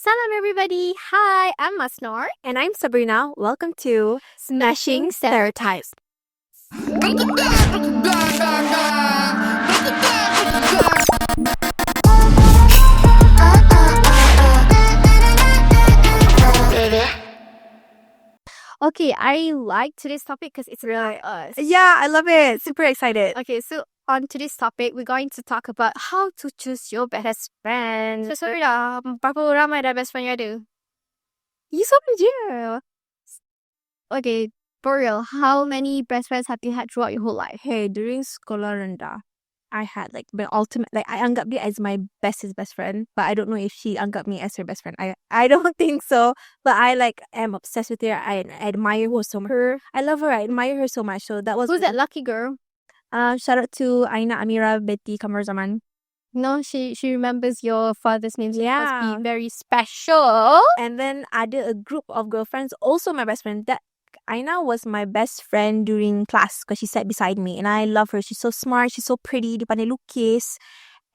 Salam everybody! Hi, I'm Masnor. And I'm Sabrina. Welcome to Smashing Stereotypes. Break it down, break it down, down, down. Break it down, break it down. Baby. Okay, I like today's topic because it's about us. Yeah, I love it. Super excited. Okay, so on today's topic, we're going to talk about how to choose your best friend. So, Sabrina, berapa ramai dah best friend you ada? You sama je. Okay, for real, how many best friends have you had throughout your whole life? Hey, during sekolah rendah, I had like the ultimate, like I anggap dia as my bestest best friend, but I don't know if she anggap me as her best friend. I don't think so, but I like am obsessed with her. I admire her so much. I love her. I admire her so much. So that was Who's that lucky girl? Shout out to Aina, Amira, Betty, Kamar Zaman. No, she remembers your father's name. So Yeah. it must be very special. And then ada a group of girlfriends, also my best friend. That Aina was my best friend during class because she sat beside me, and I love her. She's so smart, she's so pretty, dia pandai lukis,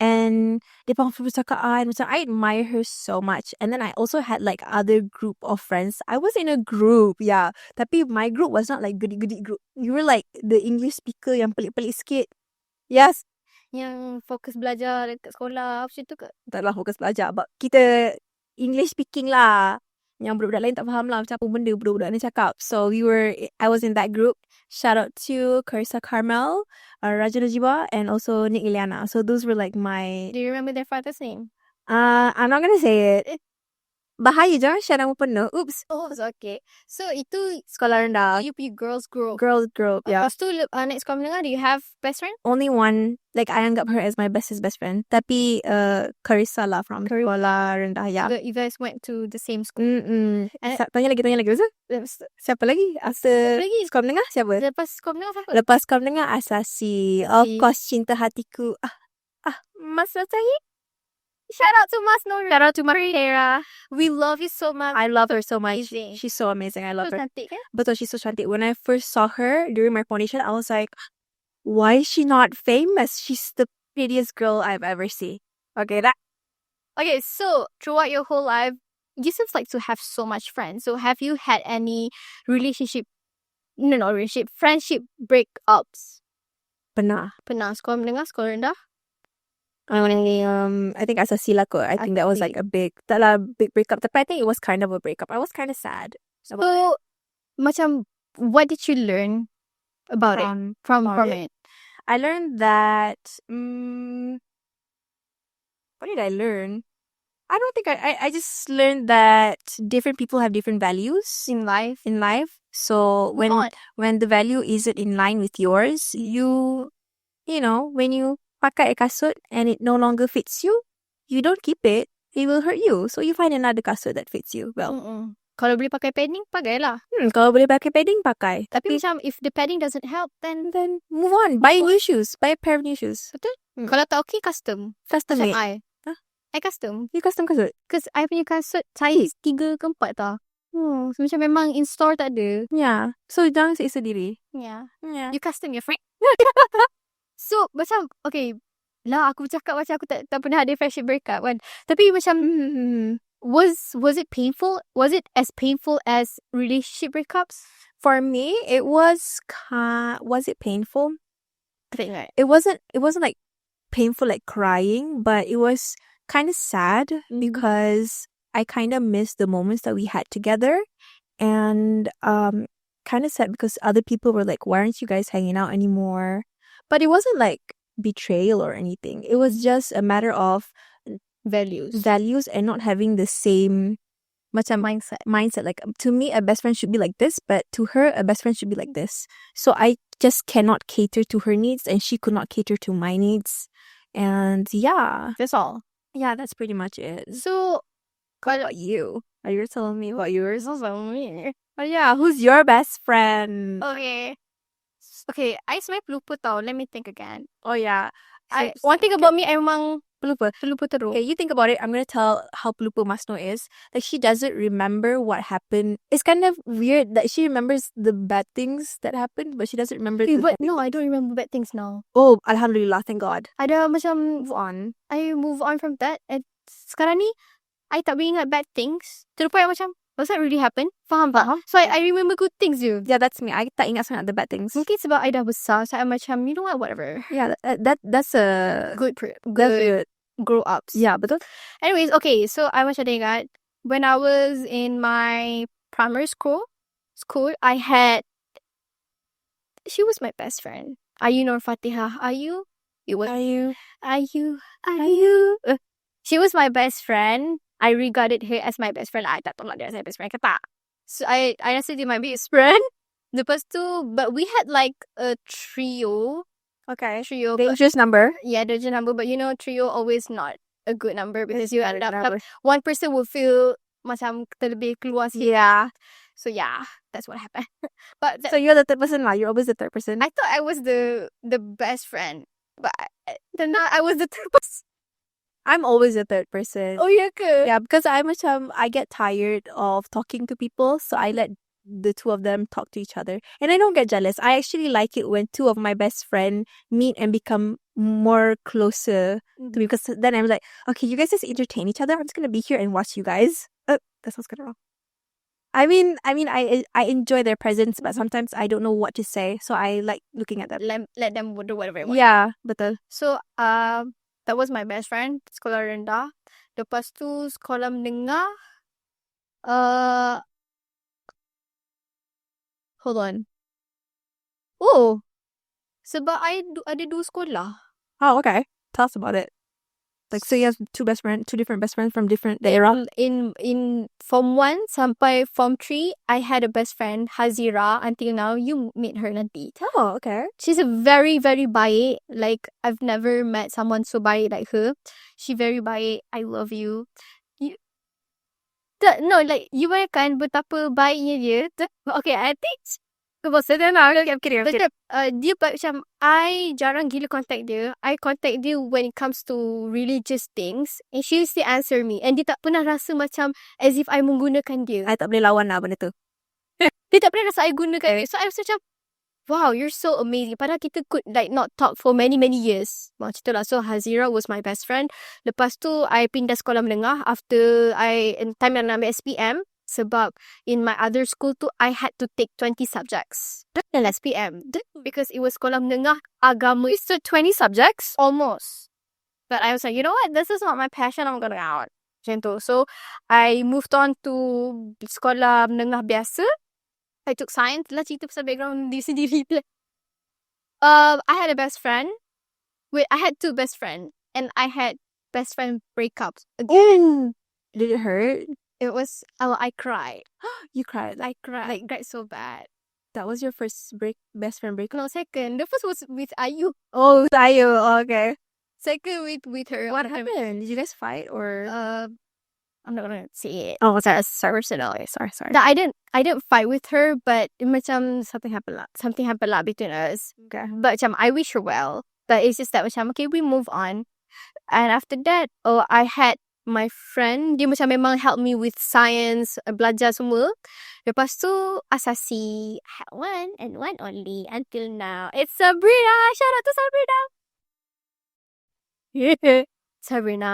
and dia pandai percakapan. Macam I admire her so much. And then I also had like other group of friends. I was in a group, yeah. Tapi my group was not like goody-goody group. You were like the English speaker yang pelik-pelik sikit. Yes. Yang fokus belajar dekat sekolah macam tu ke? Taklah fokus belajar, but kita English speaking lah. Yang budak-budak lain tak faham lah macam apa benda budak-budak ni cakap. So I was in that group. Shout out to Carissa Carmel, Raja Najiba, and also Nick Iliana. So those were like my... Do you remember their father's name? I'm not gonna say it. Bahaya jangan share nama penuh. Oops. Oh, it's okay. So, itu Sekolah rendah. you pergi girls group. Girls group, yeah. Lepas tu, next kau mendengar, do you have best friend? Only one. Like, I anggap her as my bestest best friend. Tapi Carissa lah from sekolah rendah, yeah. You guys went to the same school. And tanya lagi. Lepas Siapa lagi? lagi? Kau mendengar siapa? lepas kau mendengar siapa? Lepas kau mendengar Asasi. Of course, Cinta Hatiku. Mas Sasayi. Shout out to Mas Nur. Shout out to Mariera. We love you so much. I love her so much. Amazing. She's so amazing. I love So her. cantik kan? Betul, she's so cantik. When I first saw her during my foundation, I was like, why is she not famous? She's the prettiest girl I've ever seen. Okay, Okay, so throughout your whole life, you seems like to have so much friends. So have you had any friendship breakups? pernah. Pernah sekolah mendengar, sekolah rendah? I think Asasi lah kot. I think that was like a big breakup. Tapi I think it was kind of a breakup. I was kind of sad. So, macam, what did you learn about it? From it? I learned that... what did I learn? I don't think I just learned that different people have different values In life? So when the value isn't in line with yours, you know, when you pakai kasut and it no longer fits you, you don't keep it. It will hurt you. So you find another kasut that fits you well. Kalau boleh pakai padding, pakailah. Kalau boleh pakai padding, pakai. Tapi macam, if the padding doesn't help, then Move on. Buy new shoes. Buy a pair of new shoes. betul. Kalau tak okay, custom. Custom Macam made. I custom. You custom kasut? Because I punya kasut size 3 ke 4 tau. So macam memang in store tak ada. Yeah. So jangan say sendiri. Yeah. Yeah. You custom your friend. So macam, okay, lah aku cakap macam aku tak pernah ada friendship breakup kan. Tapi macam, was it painful? Was it as painful as relationship breakups? For me, it was it painful? I think right. It wasn't like painful like crying, but it was kind of sad because I kind of missed the moments that we had together, and kind of sad because other people were like, why aren't you guys hanging out anymore? But it wasn't like betrayal or anything. It was just a matter of values and not having the same macam mindset. Like, to me, a best friend should be like this, but to her, a best friend should be like this. So I just cannot cater to her needs, and she could not cater to my needs. And yeah, That's all. yeah, that's pretty much it. So, What about you? Are you telling me about yours? also me. Oh yeah, who's your best friend? Okay, I sebenarnya pelupa tau. Let me think again. Oh yeah. One thing about me, I memang pelupa terus. Okay, you think about it. I'm gonna tell how pelupa Masno is. Like, she doesn't remember what happened. It's kind of weird that she remembers the bad things that happened, but she doesn't remember. But no, I don't remember bad things now. Oh, alhamdulillah, thank God. Ada macam Move on. I move on from that. And sekarang ni, I tak boleh ingat bad things. To the point macam, does that really happen? Faham tak? So I remember good things je. Yeah, that's me. I tak ingat sangat the bad things. Mungkin sebab I dah besar, so I macam, you know what, whatever. Yeah, that's a Good grow ups. Yeah, betul. Anyways, okay, so I macam ingat when I was in my primary school, I had, she was my best friend. Ayu Nur Fatihah. Ayu? It was Ayu. She was my best friend. I regarded her as my best friend. I tak tolak dia as my best friend ke tak. So I rasa dia my best friend. Lepas tu, but we had like a trio. Okay. Trio. Dangerous number. Yeah, dangerous number. But you know, trio always not a good number because you ended up one person will feel macam terlebih keluar sikit. Yeah. So yeah, that's what happened. But so you're the third person lah. You're always the third person. I thought I was the best friend, but then now I was the third person. I'm always the third person. Oh yeah ke? Yeah, because I get tired of talking to people, so I let the two of them talk to each other. And I don't get jealous. I actually like it when two of my best friends meet and become more closer to me, because then I'm like, okay, you guys just entertain each other. I'm just gonna be here and watch you guys. That sounds kind of wrong. I mean, I enjoy their presence, but sometimes I don't know what to say, so I like looking at them. Let them do whatever they want. Yeah, betul. So that was my best friend, sekolah rendah. Lepas tu sekolah menengah. Hold on. Oh, sebab I ada 2 sekolah. Oh, okay. Tell us about it. Like, so you have two different best friends from different era. In Form 1 sampai Form 3, I had a best friend, Hazira. Until now, you meet her nanti. Oh, okay. She's a very, very baik. Like, I've never met someone so baik like her. She very baik. I love you. No, like, you bayangkan betapa baiknya dia. Okay, I think I'm kidding. Dia macam, I jarang gila contact dia. I contact dia when it comes to religious things. And she used to answer me. And dia tak pernah rasa macam as if I menggunakan dia. I tak boleh lawan lah benda tu. Dia tak pernah rasa I gunakan dia. So I was macam, wow, you're so amazing. Padahal kita could like not talk for many, many years. Macam tu lah. So Hazira was my best friend. Lepas tu, I pindah sekolah menengah after time yang ambil SPM. Sebab in my other school tu, I had to take 20 subjects. Dan SPM. Because it was sekolah menengah agama. It's 20 subjects? Almost. But I was like, you know what? This is not my passion. I'm gonna out. Macam tu. So, I moved on to sekolah menengah biasa. I took science. Lah cerita pasal background diri sendiri. I had a best friend. Wait, I had 2 best friends. And I had best friend breakups. Again. Did it hurt? It was, I cried. You cried? I cried. Like, cried so bad. That was your first best friend breakup? No, second. The first was with Ayu. Oh, with Ayu. Oh, okay. Second with her. What happened? Did you guys fight or? I'm not gonna say it. Oh, sorry. Sorry. No, I didn't fight with her, but macam something happened lah between us. Okay. But macam I wish her well. But it's just that macam okay, we move on. And after that, I had my friend. Dia macam memang help me with science, belajar semua. Lepas tu, Asasi had one and one only until now. It's Sabrina. Shout out to Sabrina. Yeah. Sabrina.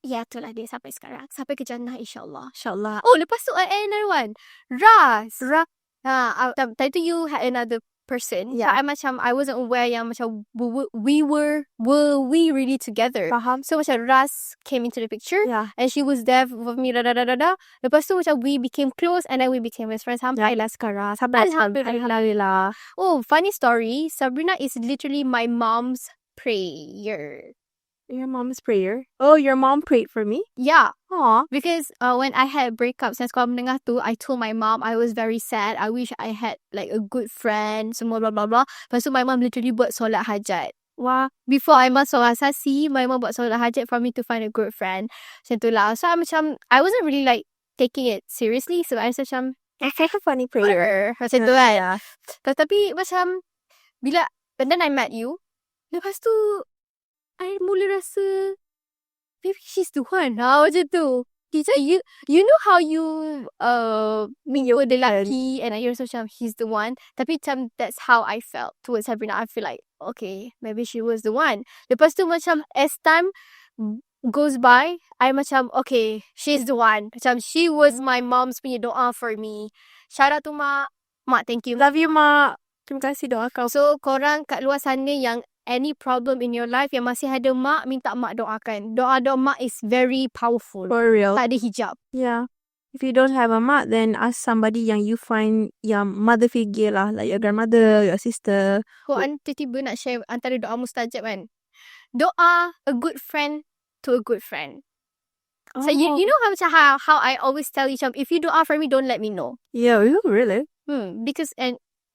Ya, itulah dia sampai sekarang. Sampai ke Jannah, insyaAllah. InsyaAllah. Oh, lepas tu, another one. Ras. Tadi tu you had another person. Yeah. So, I wasn't aware yang macam were we really together? Faham. So, macam Ras came into the picture. Yeah. And she was there with me, Lepas tu, macam we became close and then we became best friends. Sampailah sekarang. Alhamdulillah. Oh, funny story. Sabrina is literally my mom's prayer. Your mom's prayer? Oh, your mom prayed for me? Yeah. Aw. Because when I had breakups in sekolah menengah tu, I told my mom I was very sad. I wish I had like a good friend, semua blah blah blah. Lepas tu my mom literally buat solat hajat. Wah. Before I masuk Asasi, my mom buat solat hajat for me to find a good friend. Macam tu lah. So I wasn't really like taking it seriously. So I was macam, funny prayer. Macam tu kan. Tapi macam, and then I met you. Lepas tu, I mula rasa maybe she's the one. Macam tu. You know how you meet your lelaki and you're so macam he's the one. Tapi macam that's how I felt towards Sabrina. I feel like okay, maybe she was the one. Lepas tu macam as time goes by, I macam, okay, she's the one. Macam, she was my mom's punya doa for me. Shout out to Mak. Mak, thank you. Love you, Mak. Terima kasih doa kau. So, korang kat luar sana yang any problem in your life yang masih ada mak, minta mak doakan. Doa-doa mak is very powerful. For real. Tak ada hijab. Yeah. If you don't have a mak, then ask somebody yang you find yang mother figure lah. Like your grandmother, your sister. Kau tiba-tiba nak share antara doa mustajab kan? Doa a good friend to a good friend. So, you know how I always tell you, if you doa for me, don't let me know. Yeah, really? Because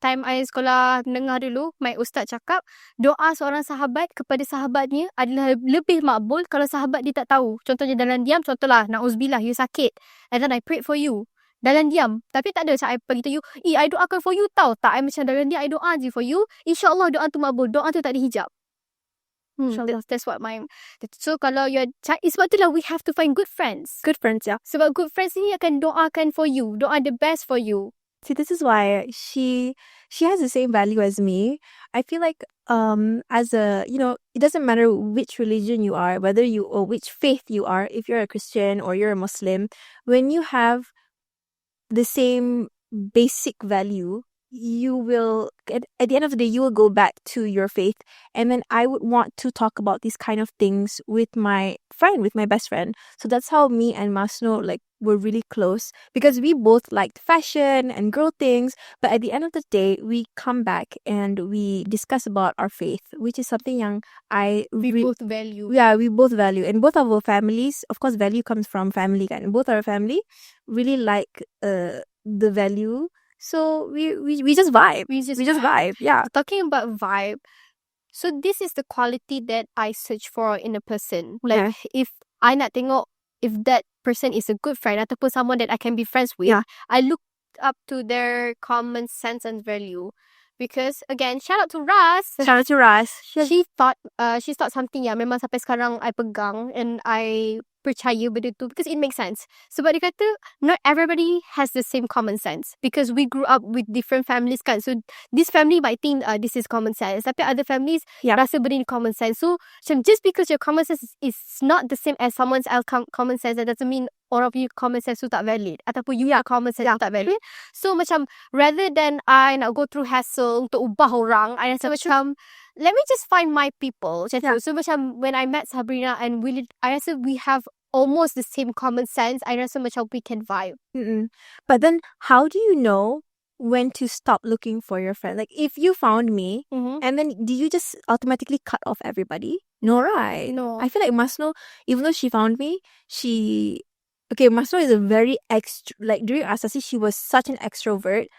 time I sekolah menengah dulu, my ustaz cakap, doa seorang sahabat kepada sahabatnya adalah lebih makbul kalau sahabat dia tak tahu. Contohnya dalam diam, contohlah, na'uzubillah, you sakit. And then I prayed for you. Dalam diam. Tapi tak ada macam I beritahu you, I doakan for you tau. Tak, I macam dalam diam, I doa je for you. InsyaAllah doa tu makbul. Doa tu tak ada hijab. That's what my... So, kalau you're... Sebab tu lah we have to find good friends. Good friends, yeah. Sebab good friends ni akan doakan for you. Doa the best for you. See, this is why she has the same value as me. I feel like as a, it doesn't matter which religion you are, whether you or which faith you are, if you're a Christian or you're a Muslim, when you have the same basic value, you will at the end of the day you will go back to your faith. And then I would want to talk about these kind of things with my best friend. So that's how me and Masno were really close, because we both liked fashion and girl things, but at the end of the day we come back and we discuss about our faith, which is something yang we both value. Yeah, we both value, and both of our families, of course value comes from family kan, and both our family really like the value. So we just vibe. We just vibe. Yeah. Talking about vibe, so this is the quality that I search for in a person. Like, if I nak tengok if that person is a good friend ataupun someone that I can be friends with, I look up to their common sense and value. Because again, shout out to Ras. She thought something yang memang sampai sekarang I pegang and I percaya benda tu because it makes sense. Sebab dia kata not everybody has the same common sense because we grew up with different families kan. So this family might think this is common sense, tapi other families rasa benda ni common sense. So just because your common sense is not the same as someone else's common sense, that doesn't mean all of you common sense tu tak valid ataupun you common sense tu tak valid. So macam rather than I nak go through hassle untuk ubah orang, I rasa macam let me just find my people. Macam tu. So macam when I met Sabrina and Willie, I rasa we have almost the same common sense. I rasa macam we can vibe. But then how do you know when to stop looking for your friend? Like if you found me and then do you just automatically cut off everybody? No, right? No. I feel like Masno, even though she found me, Masno is a very during Asasi, she was such an extrovert.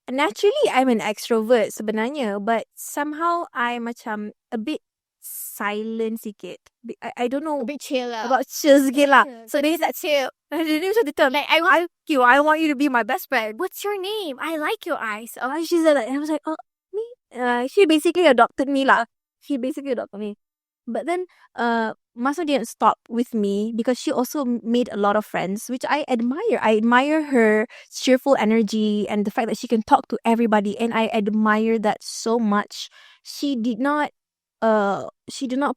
Naturally, I'm an extrovert sebenarnya, but somehow I macam a bit silent sikit. I don't know. A bit chill lah. About chill sikit lah. So this is that chill. Dia macam dia term. Like, I want you to be my best friend. What's your name? I like your eyes. She said that. And I was like, oh, me? She basically adopted me lah. But then, Masno didn't stop with me because she also made a lot of friends, which I admire. I admire her cheerful energy and the fact that she can talk to everybody, and I admire that so much. She did not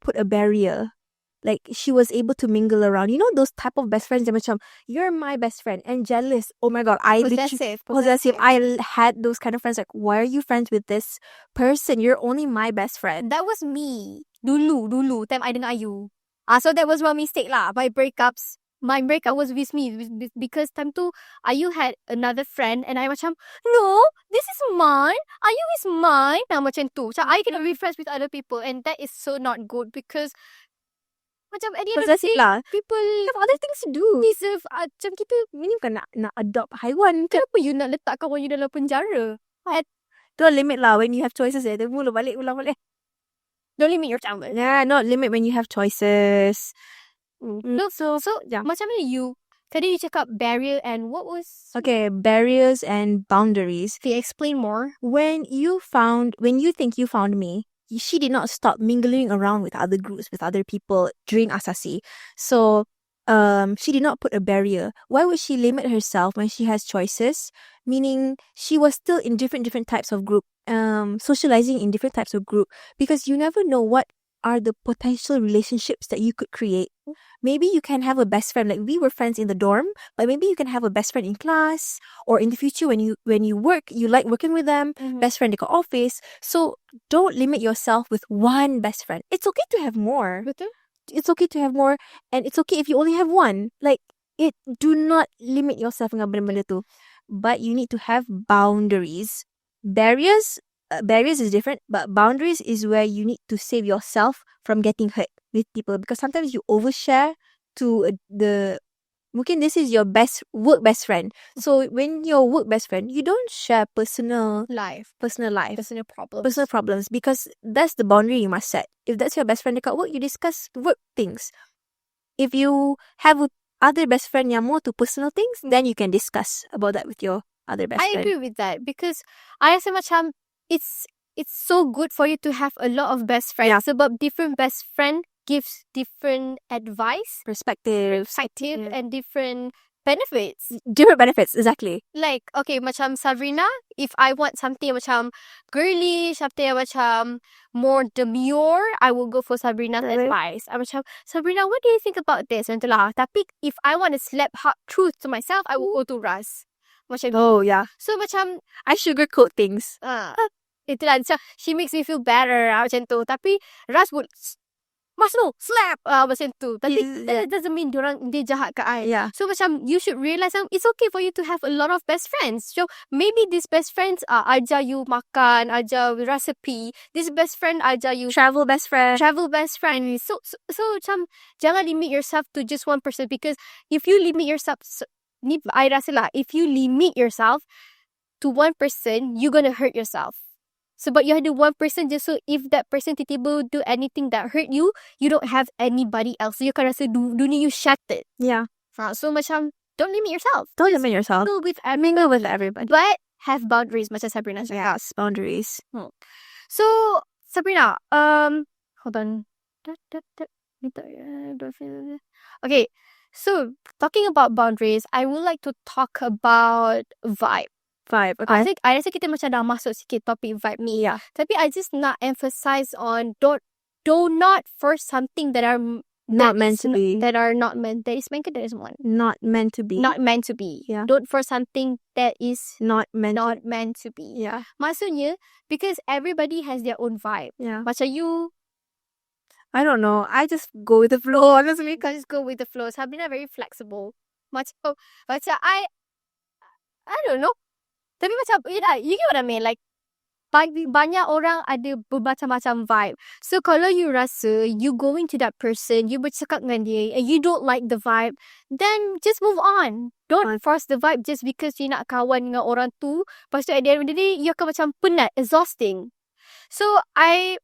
put a barrier. Like, she was able to mingle around. You know those type of best friends that macam, you're my best friend, and jealous. Oh my god, possessive. I had those kind of friends like, why are you friends with this person? You're only my best friend. That was me. Dulu, time I dengan Ayu. So that was my mistake lah. My breakup was with me because time tu Ayu had another friend and I macam, no, this is mine. Ayu is mine. Macam tu. So I cannot be friends with other people, and that is so not good because macam at the end of the day, people have other things to do. Deserve macam kita ni bukan nak adopt haiwan. Kenapa you nak letak kawan you dalam penjara? Tu limit lah when you have choices. Ulang balik. Don't limit your time. Yeah, not limit when you have choices. So macam mana you tadi you cakap barrier and what was... Okay, barriers and boundaries. Can you explain more? When you think you found me, she did not stop mingling around with other groups, with other people during Asasi. So, she did not put a barrier. Why would she limit herself when she has choices? Meaning, she was still in different types of group, socializing in different types of group. Because you never know what are the potential relationships that you could create. Maybe you can have a best friend. Like we were friends in the dorm, but maybe you can have a best friend in class, or in the future when you work, you like working with them. Best friend dekat office. So don't limit yourself with one best friend. It's okay to have more. Betul? It's okay to have more, and it's okay if you only have one. Like do not limit yourself dengan benda-benda tu. But you need to have boundaries. Barriers is different, but boundaries is where you need to save yourself from getting hurt with people, because sometimes you overshare to mungkin this is your work best friend. So when your work best friend, you don't share personal life, Personal problems, because that's the boundary you must set. If that's your best friend dekat work, you discuss work things. If you have other best friend yang more to personal things, then you can discuss about that with your other best I friend. agree with that because I rasa macam it's so good for you to have a lot of best friends. Yeah. Sebab different best friend gives different advice, Perspective, and different benefits. different benefits, exactly. Like, okay, macam Sabrina, if I want something macam girly, something macam more demure, I will go for Sabrina's advice. I'm macam, Sabrina, what do you think about this? And itulah. Tapi if I want to slap hard truth to myself, I will go to Ras. Macam Oh yeah, so macam I sugarcoat things. itulah. So, she makes me feel better macam tu. Tapi Ras would slap macam tu. Tapi that doesn't mean dia jahat ke I. Yeah. So macam you should realise it's okay for you to have a lot of best friends. So maybe these best friends ajar you makan, ajar recipe. This best friend ajar you Travel best friend. So macam jangan limit yourself to just one person, because if you limit yourself, I rasa lah, if you limit yourself to one person, you're gonna hurt yourself. Sebab you ada one person je, so if that person tiba-tiba do anything that hurt you, you don't have anybody else. So you akan rasa dunia you shattered. Yeah. So macam don't limit yourself. Don't limit yourself. Mingle with everybody. But have boundaries, macam Sabrina cakap. Yes, boundaries. So Sabrina, hold on. Okay, so talking about boundaries, I would like to talk about vibe. Okay. I rasa kita macam dah masuk sikit topik vibe ni. Yeah. Tapi I just nak emphasize on do not force something that are Not meant to be. That are not meant. That is meant ke that is one. Not meant to be. Not meant to be. Yeah. Don't force something that is Not meant to be. Yeah. Maksudnya, because everybody has their own vibe. Yeah. Macam you, I don't know. I just go with the flow, honestly. you can just go with the flow. Sabrina very flexible. Macam I don't know. Tapi macam, you get what I mean? Like, banyak orang ada bermacam-macam vibe. So, kalau you rasa you going to that person, you bercakap dengan dia, and you don't like the vibe, then just move on. Don't force the vibe just because you nak kawan dengan orang tu. Lepas tu, at the end of the day, you akan macam penat, exhausting. So, I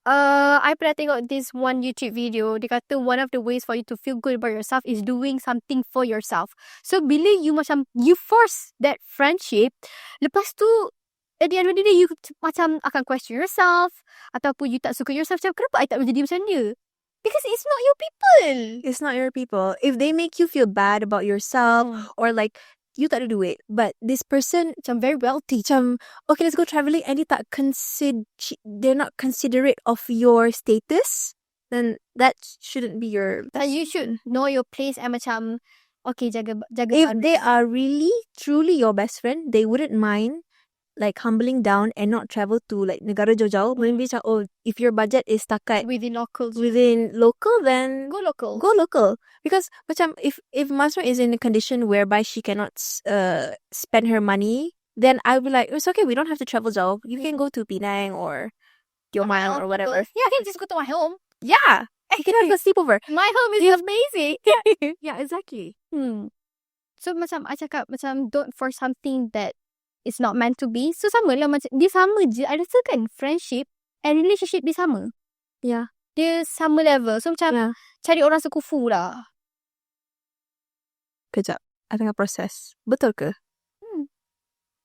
pernah tengok this one YouTube video. Dia kata one of the ways for you to feel good about yourself is doing something for yourself. So, bila you force that friendship, lepas tu, at the end of the day, you macam akan question yourself. Ataupun you tak suka yourself. Macam, kenapa I tak menjadi macam dia? Because it's not your people. It's not your people. If they make you feel bad about yourself, or like, you tak ada duit, but this person macam very wealthy, macam, okay, let's go traveling, and they're not considerate of your status, then that shouldn't be your... That you should know your place and macam, okay, jaga If they are really, truly your best friend, they wouldn't mind like humbling down and not travel to like negara jauh-jauh. Maybe macam, if your budget is setakat within local, then go local. Because macam if Masra is in a condition whereby she cannot spend her money, then I'll be like, it's okay, we don't have to travel jauh. You can go to Penang or Tioman or whatever. Yeah, I can just go to my home. Yeah, you can have a sleepover. My home is amazing. Yeah, exactly. So macam I cakap, macam don't force something that is not meant to be. So sama lah, macam dia sama je. I rasa kan friendship and relationship dia sama. Yeah. Dia sama level. So macam cari orang sekufu lah. Kejap, I tengah proses. Betul ke?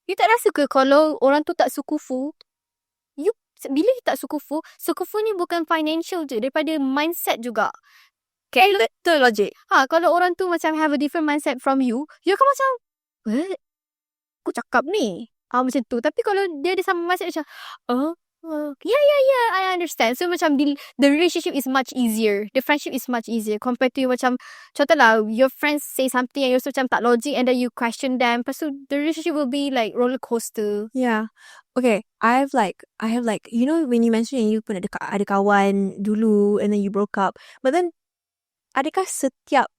You tak rasa ke kalau orang tu tak sekufu, bila you tak sekufu ni bukan financial je, daripada mindset juga. Okay, betul logic. Kalau orang tu macam have a different mindset from you, you akan macam, what? Aku cakap ni. Macam tu. Tapi kalau dia ada sama mindset macam, Yeah, I understand. So macam the relationship is much easier. The friendship is much easier compared to macam contohlah your friends say something and you also macam tak logic and then you question them. Lepas tu the relationship will be like roller coaster. Yeah. Okay, I have like you know when you mentioned you pun ada kawan dulu and then you broke up. But then adakah setiap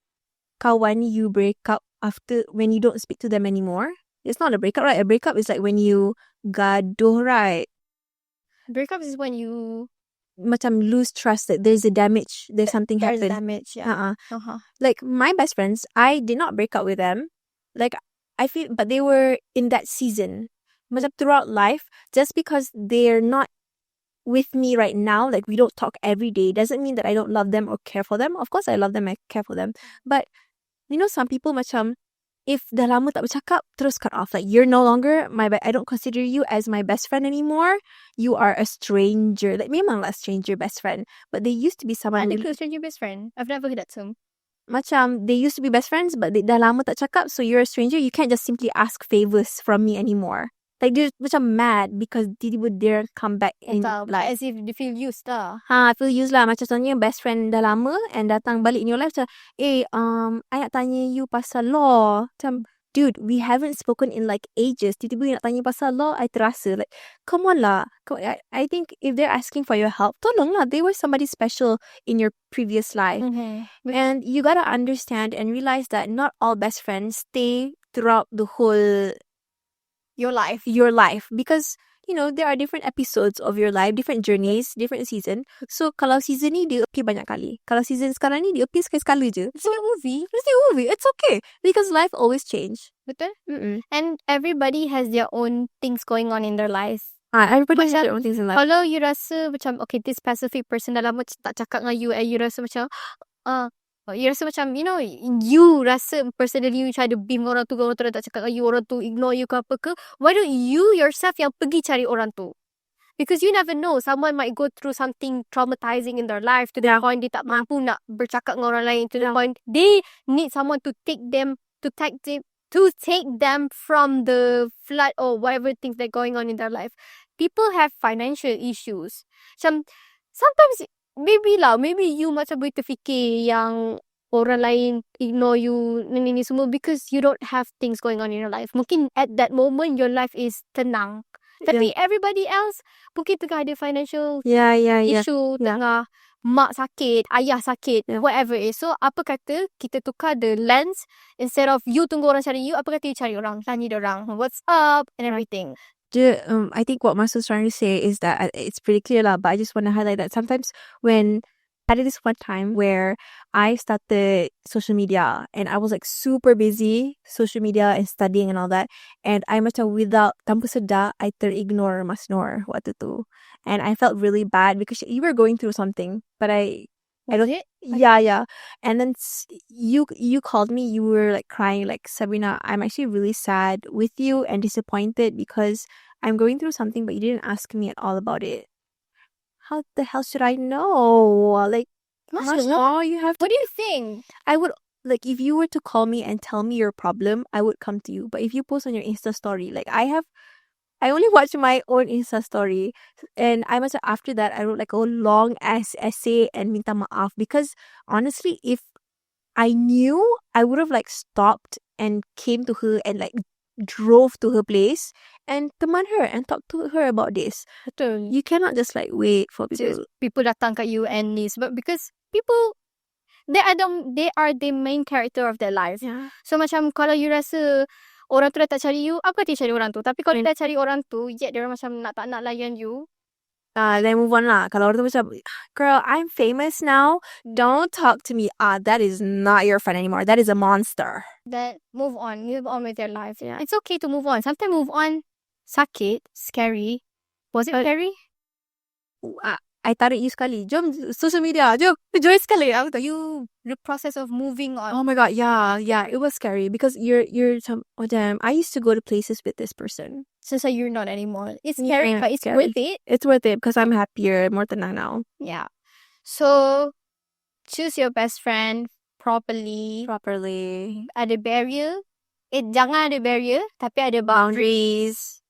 kawan you break up after when you don't speak to them anymore? It's not a breakup, right? A breakup is like when you gaduh, right? Breakups is when you Macam lose trust, that there's a damage, there's something there's happened. damage. Yeah. Like my best friends, I did not break up with them. Like I feel, but they were in that season. Macam throughout life, just because they're not with me right now, like we don't talk every day, doesn't mean that I don't love them or care for them. Of course, I love them, I care for them. But you know, some people macam if dah lama tak bercakap, terus cut off. Like you're no longer I don't consider you as my best friend anymore. You are a stranger. Like memanglah stranger best friend, but they used to be someone Ada really, ke stranger best friend? I've never heard that term. macam they used to be best friends, but they dah lama tak cakap, so you're a stranger. You can't just simply ask favors from me anymore. Like they're macam mad because tiba-tiba they're come back in life. As if they feel used lah. I feel used lah. Macam contohnya best friend dah lama and datang balik in your life macam, I nak tanya you pasal law. Macam, dude, we haven't spoken in like ages. Tiba-tiba you nak tanya pasal law, I terasa like, come on lah. I think if they're asking for your help, tolong lah. They were somebody special in your previous life. And you gotta understand and realize that not all best friends stay throughout the whole Your life. because you know there are different episodes of your life, different journeys, different season. So kalau season ni dia appear banyak kali, kalau season sekarang ni dia appear sekali-sekala je. It's like a movie. It's okay because life always change. Betul? And everybody has their own things going on in their lives. Everybody has their own things in life. Kalau you rasa macam okay, this specific person dah lama tak cakap dengan you and you rasa macam you rasa macam, you know, you rasa personally you try to beam orang tu dah tak cakap dengan you, orang tu ignore you ke apa ke, why don't you yourself yang pergi cari orang tu? Because you never know, someone might go through something traumatizing in their life to the point dia tak mampu nak bercakap dengan orang lain, to the point they need someone to take them from the flood or whatever things that are going on in their life. People have financial issues. Sometimes maybe you macam boleh terfikir yang orang lain ignore you ni semua because you don't have things going on in your life. Mungkin at that moment your life is tenang. Tapi everybody else mungkin tengah ada financial issue, tengah mak sakit, ayah sakit, whatever it is. So apa kata kita tukar the lens, instead of you tunggu orang cari you, apa kata you cari orang, tanya dia orang what's up and everything. I think what Marcel's trying to say is that it's pretty clear lah, but I just want to highlight that sometimes when I did this one time where I started social media and I was like super busy social media and studying and all that, and I macam without tanpa sedar I terignore Mas Noor waktu tu, and I felt really bad because you were going through something, but I don't. Yeah. And then you called me. You were like crying, like, Sabrina, I'm actually really sad with you and disappointed because I'm going through something, but you didn't ask me at all about it. How the hell should I know? Like, you have to. What do you think? I would, like, if you were to call me and tell me your problem, I would come to you. But if you post on your Insta story, like I only watch my own Insta story, and after that I wrote like a long ass essay and minta maaf, because honestly, if I knew, I would have like stopped and came to her and like drove to her place and teman her and talk to her about this. Betul. You cannot just like wait for people datang kat you and this, but because people they are the main character of their life. Yeah. So macam kalau you rasa orang tu dah tak cari you, apa kata cari orang tu? Tapi kalau dah cari orang tu, yet dia orang macam tak nak layan you, then move on lah. Kalau orang tu macam, girl, I'm famous now, don't talk to me. That is not your friend anymore. That is a monster. Then move on with your life. Yeah. It's okay to move on. Sometimes move on sakit, scary. Was it scary? I tarik you sekali. Jom social media. Jom join sekali. The process of moving on. Oh my god, yeah. It was scary because you're oh damn, I used to go to places with this person. So you're not anymore. It's scary, but it's scary. worth it. It's worth it because I'm happier, more tenang now. Yeah. So choose your best friend properly. Ada barrier. Jangan ada barrier, tapi ada boundaries.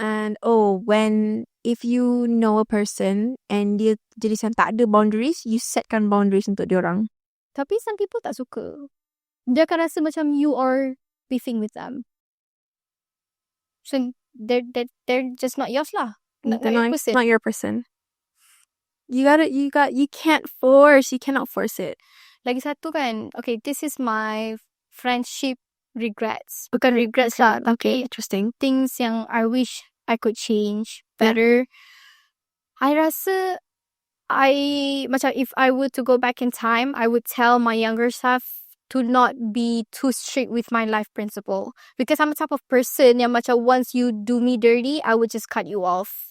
And when if you know a person and dia jenis yang tak ada boundaries, you setkan boundaries untuk diorang. Tapi some people tak suka. Dia akan rasa macam you are beefing with them. So they're just not yours lah. Not your person. Not your person. You cannot force it. Lagi satu kan, okay, this is my friendship regrets. Bukan regrets lah, Okay, tapi interesting. things yang I wish I could change better. I rasa macam if I were to go back in time, I would tell my younger self to not be too strict with my life principle. Because I'm a type of person yang macam once you do me dirty, I would just cut you off.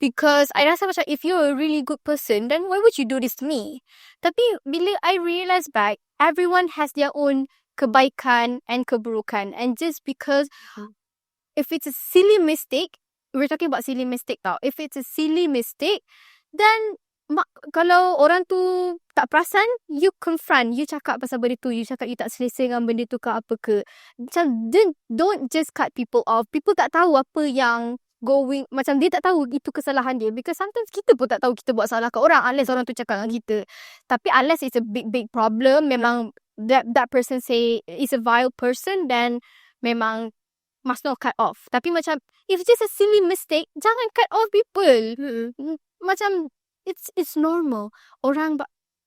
Because I rasa macam if you're a really good person, then why would you do this to me? Tapi bila I realise back, everyone has their own kebaikan and keburukan. And just because if it's a silly mistake, we're talking about silly mistake tau. If it's a silly mistake, then kalau orang tu tak perasan, you confront, you cakap pasal benda tu, you cakap you tak selesa dengan benda tu ke apa ke. Macam don't just cut people off. People tak tahu apa yang going, macam dia tak tahu itu kesalahan dia. Because sometimes kita pun tak tahu kita buat salah ke orang unless orang tu cakap dengan kita. Tapi unless it's a big problem, memang that person say is a vile person, then memang must not cut off. Tapi macam if it's just a silly mistake, jangan cut off people. Macam it's normal.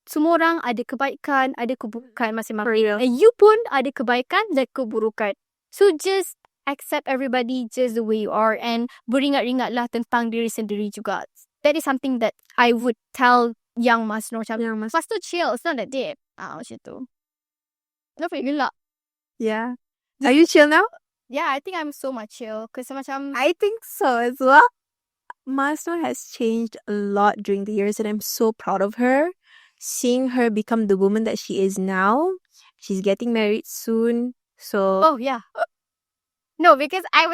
Semua orang ada kebaikan, ada keburukan masing-masing. And you pun ada kebaikan dan keburukan. So just accept everybody just the way you are and beringat-ingatlah tentang diri sendiri juga. That is something that I would tell young Mas Nur. Mas tu chill, it's not that deep. Macam tu. Kenapa you gelak? Yeah. Are you chill now? Yeah, I think I'm so much chill. Because macam I think so as well. Masno has changed a lot during the years and I'm so proud of her. Seeing her become the woman that she is now. She's getting married soon. So oh yeah. No, because I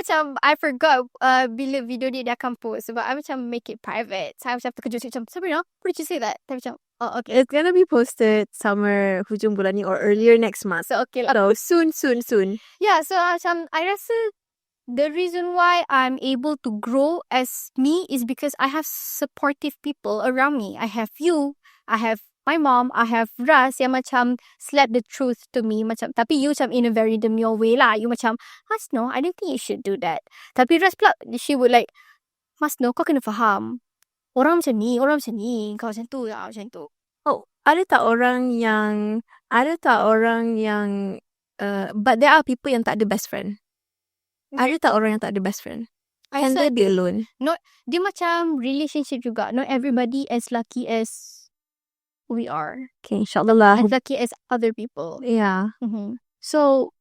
forgot bila video dia akan post. Sebab I macam make it private. So I macam terkejut macam, Sabrina, why did you say that? Tapi macam, oh okay. It's gonna be posted somewhere hujung bulan ni or earlier next month. So okay lah. So soon. Yeah, so macam I rasa the reason why I'm able to grow as me is because I have supportive people around me. I have you, I have my mom, I have Ras yang macam slap the truth to me. Macam, tapi you macam in a very demure way lah. You macam, Masno, I don't think you should do that. Tapi Ras pula, she would like, Masno, kau kena faham. Orang macam ni. Kau macam tu lah, macam tu. Oh, ada tak orang yang but there are people yang tak ada best friend. Ada tak orang yang tak ada best friend? Can they be alone? Dia macam relationship juga. Not everybody as lucky as we are. Okay, inshallah. As lucky as other people. Yeah. Mm-hmm. So,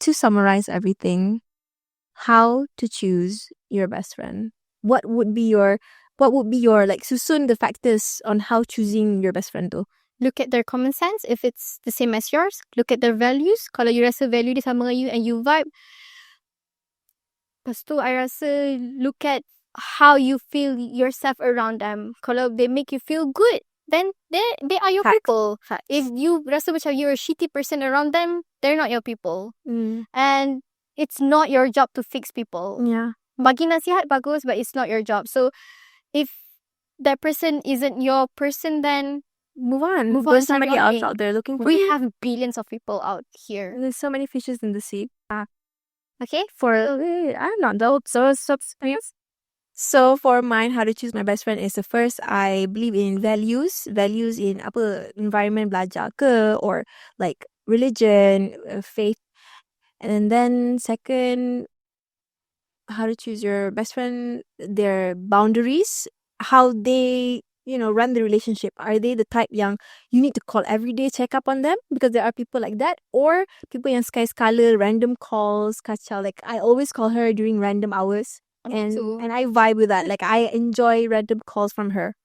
to summarize everything, how to choose your best friend? What would be your like susun the factors on how choosing your best friend tu? Look at their common sense if it's the same as yours. Look at their values. Kalau you rasa value dia sama dengan you and you vibe. Lepas tu, I rasa look at how you feel yourself around them. Kalau they make you feel good, then they are your people. Facts. If you rasa macam you're a shitty person around them, they're not your people. And it's not your job to fix people. Yeah. Bagi nasihat bagus, but it's not your job. So, if that person isn't your person, then move on. There's somebody else out there looking for we you. have billions of people out here. There's so many fishes in the sea. Okay? I'm not those. So for mine, how to choose my best friend is the first, I believe in values in apa environment belajar ke or like religion, faith. And then second, how to choose your best friend, their boundaries, how they, run the relationship. Are they the type yang you need to call every day, check up on them? Because there are people like that. Or people yang sky-skala, random calls, kacau. Like, I always call her during random hours. And I vibe with that. Like, I enjoy random calls from her.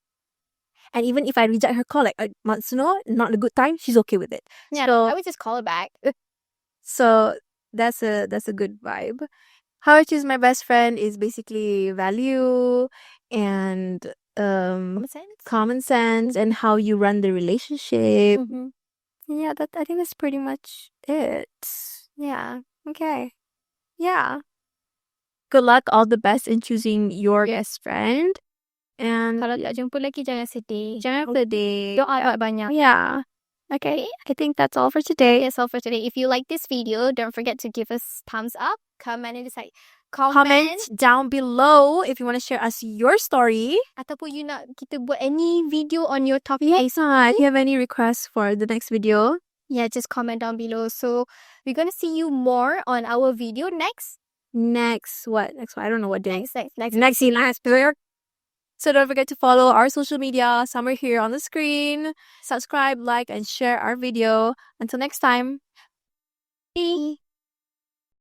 And even if I reject her call, like, Matsuno, not a good time, she's okay with it. Yeah, so, I would just call her back. So, that's a good vibe. How I choose my best friend is basically value and common sense and how you run the relationship. Mm-hmm. Yeah, I think that's pretty much it. Yeah. Okay. Yeah. Good luck, all the best in choosing your best friend. And Kalau tak jumpa lagi, jangan sedih. jangan sedih. Doa banyak. Yeah. Okay, I think that's all for today. That's all for today. If you like this video, don't forget to give us thumbs up, comment and decide. Comment down below if you want to share us your story. Ataupun you nak kita buat any video on your topic. If you have any requests for the next video, Yeah, just comment down below. So we're gonna see you more on our video next. next one. I don't know what day. Next. So don't forget to follow our social media, somewhere here on the screen. Subscribe, like, and share our video. Until next time. Bye.